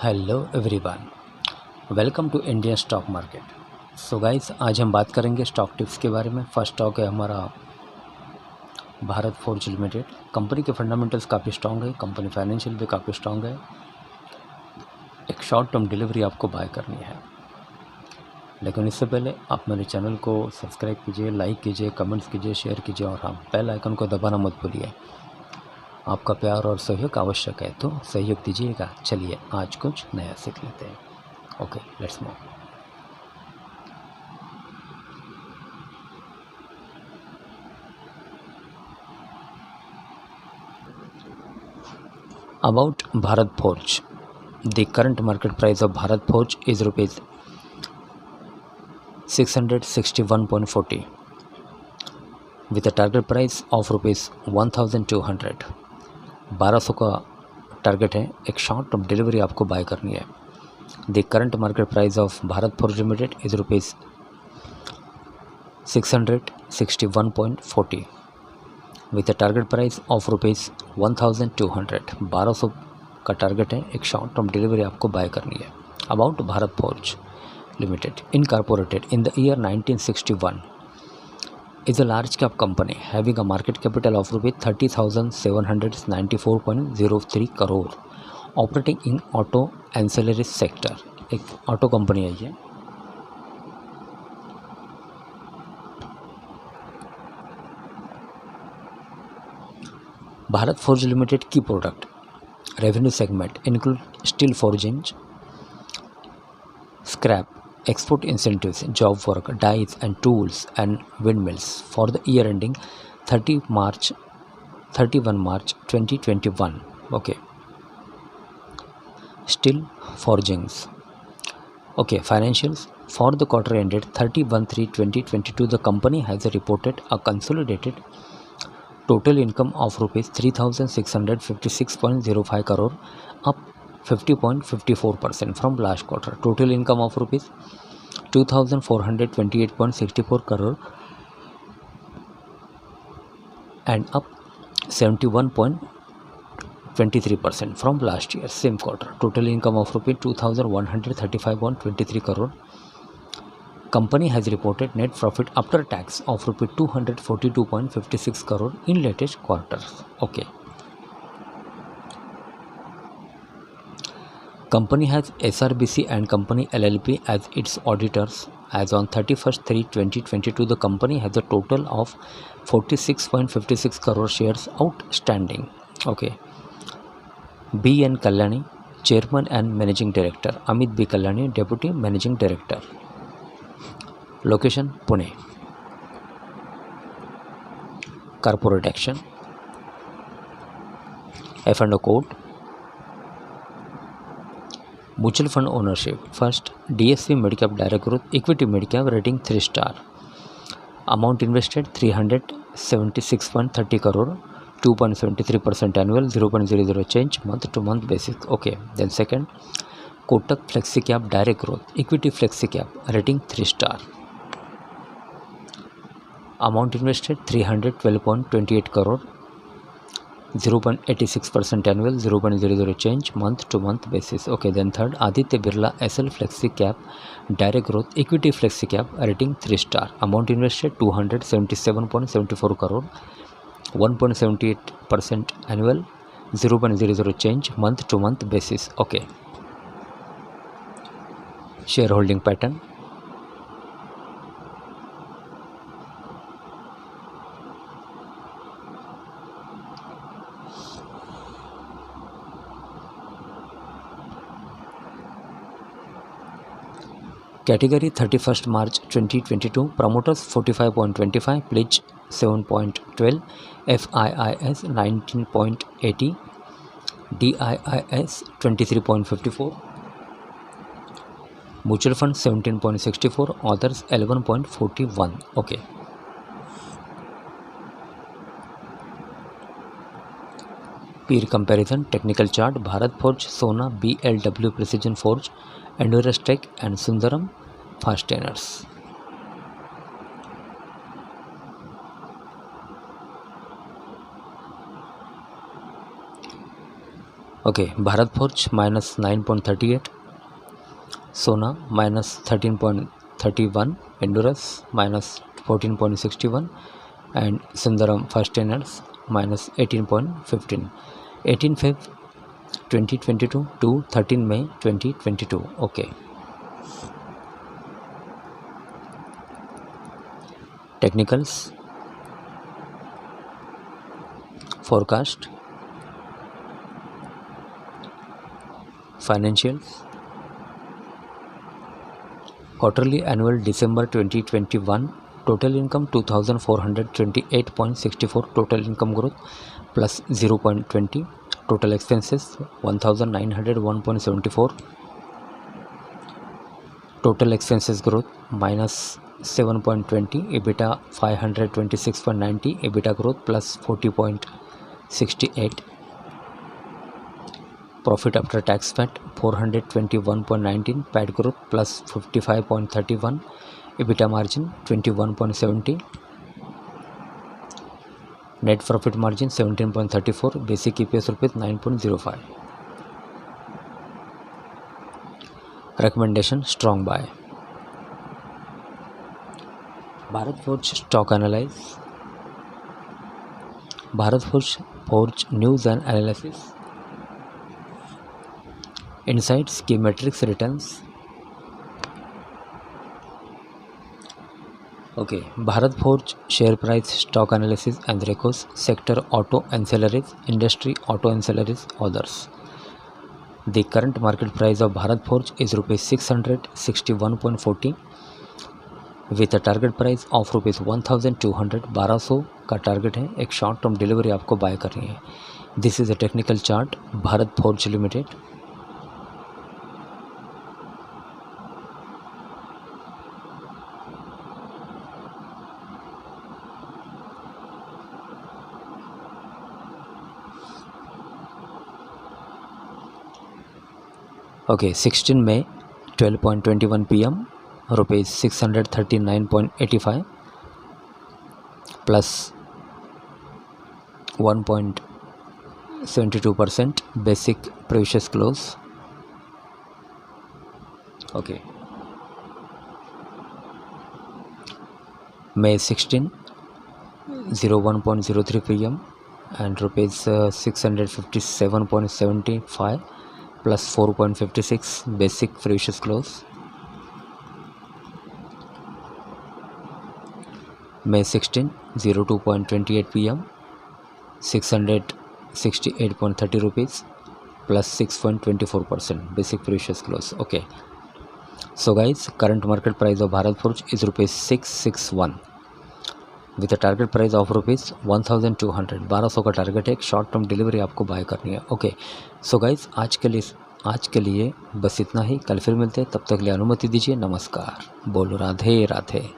Hello everyone, welcome to Indian stock market. So guys, आज हम बात करेंगे स्टॉक टिप्स के बारे में। फर्स्ट स्टॉक है हमारा भारत फोर्ज लिमिटेड। कंपनी के फंडामेंटल्स काफ़ी स्ट्रॉन्ग है, कंपनी फाइनेंशियल भी काफ़ी स्ट्रॉन्ग है। एक शॉर्ट टर्म डिलीवरी आपको बाय करनी है, लेकिन इससे पहले आप मेरे चैनल को सब्सक्राइब कीजिए, लाइक कीजिए, कमेंट्स कीजिए, शेयर कीजिए और हाँ, बेल आइकन को दबाना मत भूलिए। आपका प्यार और सहयोग आवश्यक है, तो सहयोग दीजिएगा। चलिए आज कुछ नया सीख लेते हैं। Okay, let's move. About Bharat Forge. The current market price of Bharat Forge is rupees 661.40 with a target price of rupees 1200। 1200 का टारगेट है। एक शॉर्ट टर्म डिलीवरी आपको बाय करनी है। The current market price of Bharat forge limited is rupees 661.40 with a target price of rupees 1200। 1200 का target है। एक short term delivery आपको बाय करनी है। About Bharat forge limited, incorporated in the year 1961, is a large cap company having a market capital of rupees 30,794.03 crore, operating in auto ancillary sector। एक auto company है ये। Bharat forge limited की product revenue segment include steel forging, scrap, export incentives, job work, dies and tools and windmills for the year ending 31 March 2021. Okay. Steel forgings. Okay, financials. For the quarter ended 31/3/2022, the company has reported a consolidated total income of rupees 3,656.05 crore, up 50.54% from last quarter. Total income of rupees 2,428.64 crore and up 71.23% from last year same quarter. Total income of rupees 2,135.23 crore. Company has reported net profit after tax of rupees 242.56 crore in latest quarters. Okay. Company has SRBC and Company LLP as its auditors. As on 31/3/2022, the company has a total of 46.56 crore shares outstanding. Okay. B. N. Kalyani, Chairman and Managing Director. Amit B. Kalyani, Deputy Managing Director. Location Pune. Corporate action. F&O code. Mutual fund ownership. First, DSP Midcap Direct Growth Equity Midcap, rating 3 star. Amount invested 376.30 crore, 2.73% annual, 0.00 change month to month basis. Okay. Then second, Kotak Flexi Cap Direct Growth Equity Flexi Cap, rating 3 star. Amount invested 312.28 crore, 0.86% annual, 0.00 change month to month basis. Okay. Then third, Aditya Birla SL Flexi Cap Direct Growth Equity Flexi Cap, rating 3 star. Amount invested 277.74 crore, 1.78% annual, 0.00 change month to month basis. Okay. Shareholding pattern. Category 31st March 2022, promoters 45.25, pledge 7.12, FIIs 19.80, DIIs 23.54, mutual fund 17.64, others 11.41. Okay. Peer comparison, technical chart, Bharat Forge, Sona, BLW Precision Forge, Endurance Tech and Sundaram Fasteners. Okay, Bharat forge -9.38, Sona -13.31, Endurance -14.61 and Sundaram fasteners -18.15। 18 Feb 2022 to 13 May 2022। Okay, technicals, forecast, financials, quarterly annual December 2021, total income 2428.64, total income growth plus 0.20, total expenses 1901.74, total expenses growth minus 7.20, EBITDA 526.90, EBITDA growth plus 40.68, profit after tax PAT 421.19, PAT growth plus 55.31, EBITDA margin 21.70, net profit margin 17.34, basic EPS rupees 9.05. Recommendation: strong buy. Bharat Forge stock analyze. Bharat Forge news and analysis. Insights, key metrics, returns. Okay, Bharat Forge share price, stock analysis and records, sector auto ancillaries, industry auto ancillaries, others. The current market price of Bharat Forge is rupees 661.40 with a target price of rupees 1200। 1200 का target है, एक short term delivery आपको bye करनी है। This is a technical chart Bharat forge limited. Okay, 16 May 12.21 PM, rupees 639.85 plus 1.72%, basic previous close. Okay, May 16 01.03 PM and rupees 657.75 plus 4.56, basic previous close। May 16 02.28 PM 668.30 rupees plus 6.24%, basic previous close। okay, so guys, current market price of Bharat Forge is rupees 661 with a target price of rupees 1200। 1200 का target है, एक short term delivery आपको bye करनी है। Okay, so guys, आज के लिए बस इतना ही। कल फिर मिलते हैं, तब तक के लिए अनुमति दीजिए। नमस्कार। बोलो राधे राधे।